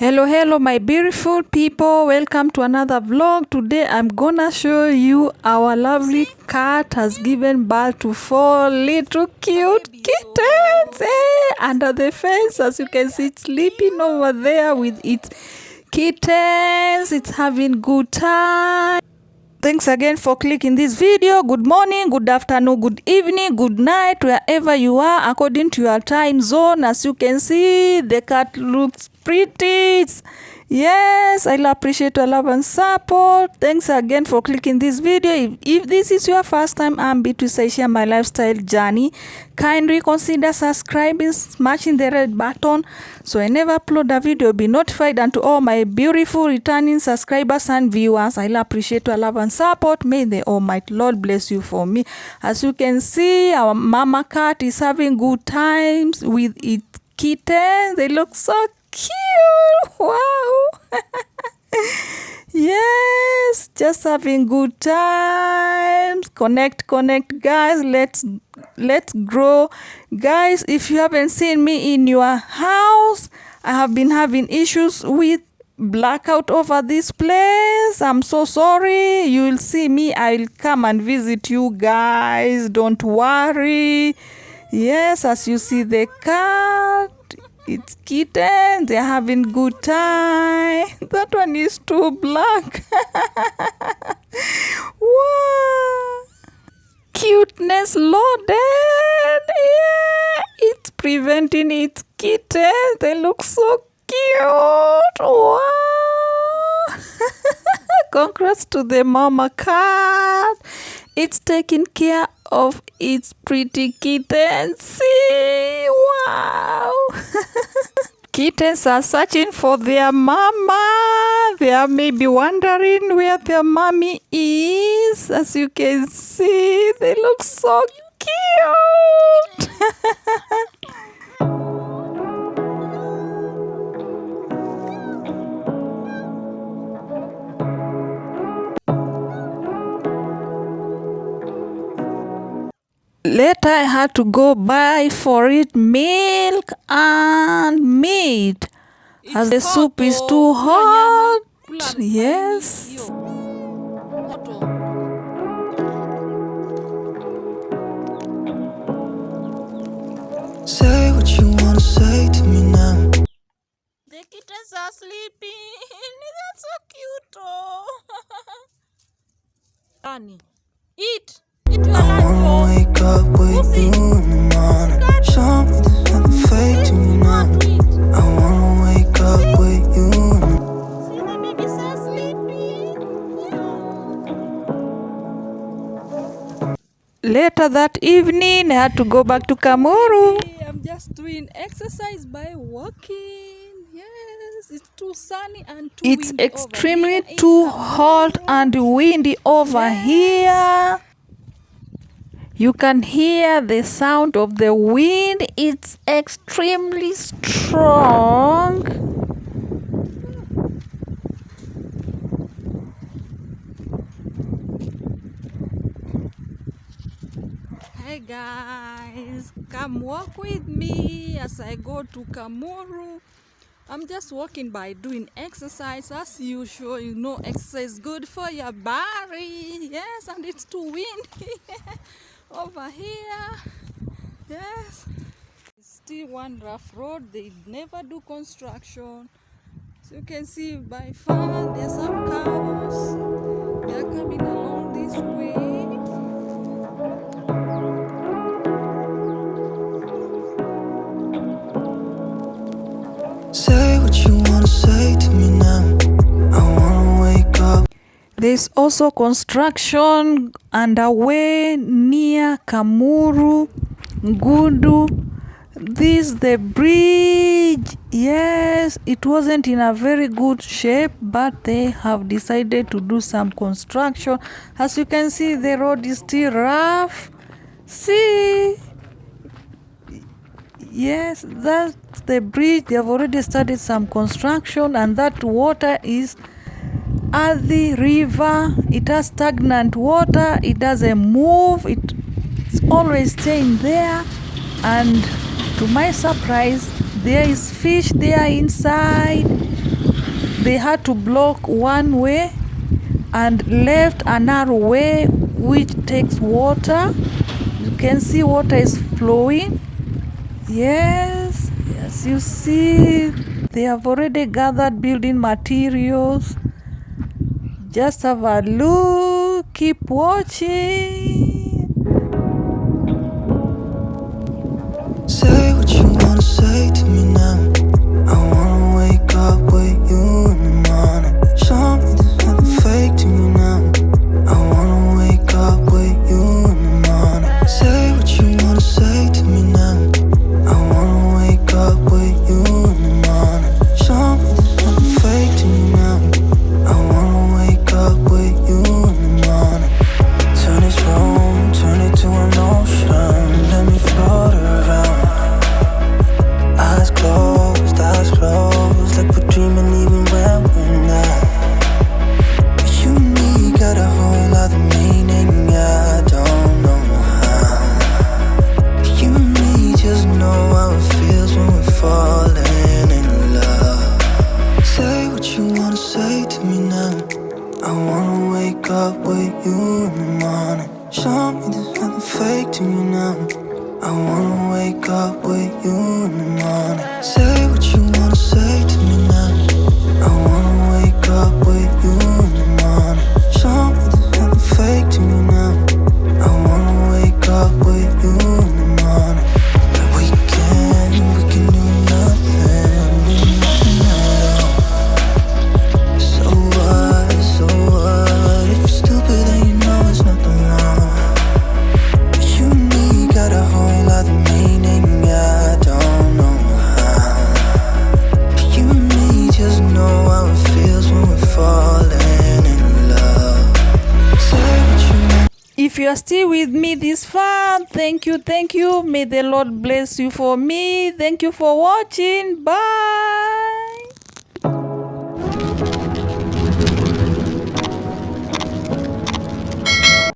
Hello my beautiful people, welcome to another vlog. Today I'm gonna show you our lovely cat has given birth to 4 little cute kittens under the fence. As you can see, it's sleeping over there with its kittens. It's having good time. Thanks again for clicking this video. Good morning, good afternoon, good evening, good night, wherever you are according to your time zone. As you can see, the cat looks pretty. Yes, I appreciate your love and support. Thanks again for clicking this video. If this is your first time, I'm Beatrice. I share my lifestyle journey. Kindly consider subscribing, smashing the red button so I never upload a video, be notified. And to all my beautiful returning subscribers and viewers, I appreciate your love and support. May the Almighty Lord bless you for me. As you can see, our mama cat is having good times with its kittens. They look so cute. Wow. Yes, just having good times. Connect guys. Let's grow. Guys, if you haven't seen me in your house, I have been having issues with blackout over this place. I'm so sorry. You will see me. I'll come and visit you guys. Don't worry. Yes, as you see the cat, it's kitten. They're having good time. That one is too black. Wow. Cuteness loaded. Yeah, it's preventing its kittens. They look so cute. Wow. Congrats to the mama cat. It's taking care of its pretty kittens. See? Wow. Kittens are searching for their mama. They are maybe wondering where their mommy is. As you can see, they look so cute. Later, I had to go buy for it milk and meat, as the soup is too hot. Yes. Say what you wanna say to me now. The kittens are sleeping. That's so cute. Oh. Danny, eat. I wanna wake up with you in the morning. Show me there's nothing fake to me now. I wanna wake up with you. See the babies are sleeping. Later that evening, I had to go back to Kamulu. I'm just doing exercise by walking. Yes, it's too sunny and too windy. It's extremely too hot and windy over here. You can hear the sound of the wind. It's extremely strong. Hey guys, come walk with me as I go to Kamulu. I'm just walking by doing exercise as usual. You know, exercise is good for your body. Yes, and it's too windy over here. Yes, it's still one rough road. They never do construction. So you can see by far there's some cows. They are coming along this way. Say what you wanna say to me now. I wanna wake up. There's also construction underway near Kamulu Ngundu. This the bridge. Yes, it wasn't in a very good shape, but they have decided to do some construction. As you can see, the road is still rough. See? Yes, that's the bridge. They have already started some construction, and that water is at the river. It has stagnant water. It doesn't move. It's always staying there. And to my surprise, there is fish there inside. they had to block one way and left a narrow way which takes water. You can see water is flowing. Yes, you see they have already gathered building materials. Just have a look, keep watching. Say what you wanna say to me now. I wanna wake up with you in the morning. Show me there's nothing fake to me now. I wanna wake up with you in the morning. Say what you wanna say to me now. I wanna wake up with you in the morning. Show me there's nothing fake to me now. I wanna wake up with you in the morning. Turn this room, turn it to an ocean. Let me float around. Eyes closed, like we're dreaming even when we're not. You and me got a whole other meaning, I don't know how. You and me just know how it feels when we're falling in love. Say what you wanna say to me now. I wanna wake up with you in the morning. Show me there's nothing fake to me now. I wanna wake up with you in the morning. Say what you wanna say to me now. I wanna wake up with you in the morning. Show me there's nothing fake to me now. I wanna wake up with you in the morning. We can do nothing at all. So what, if you're stupid then you know it's nothing wrong. You and me got a whole other meaning, I don't know how. You and me just know how it feels when we're falling in love. Say what you want. If you are still with me this far, thank you. May the Lord bless you for me. Thank you for watching. Bye.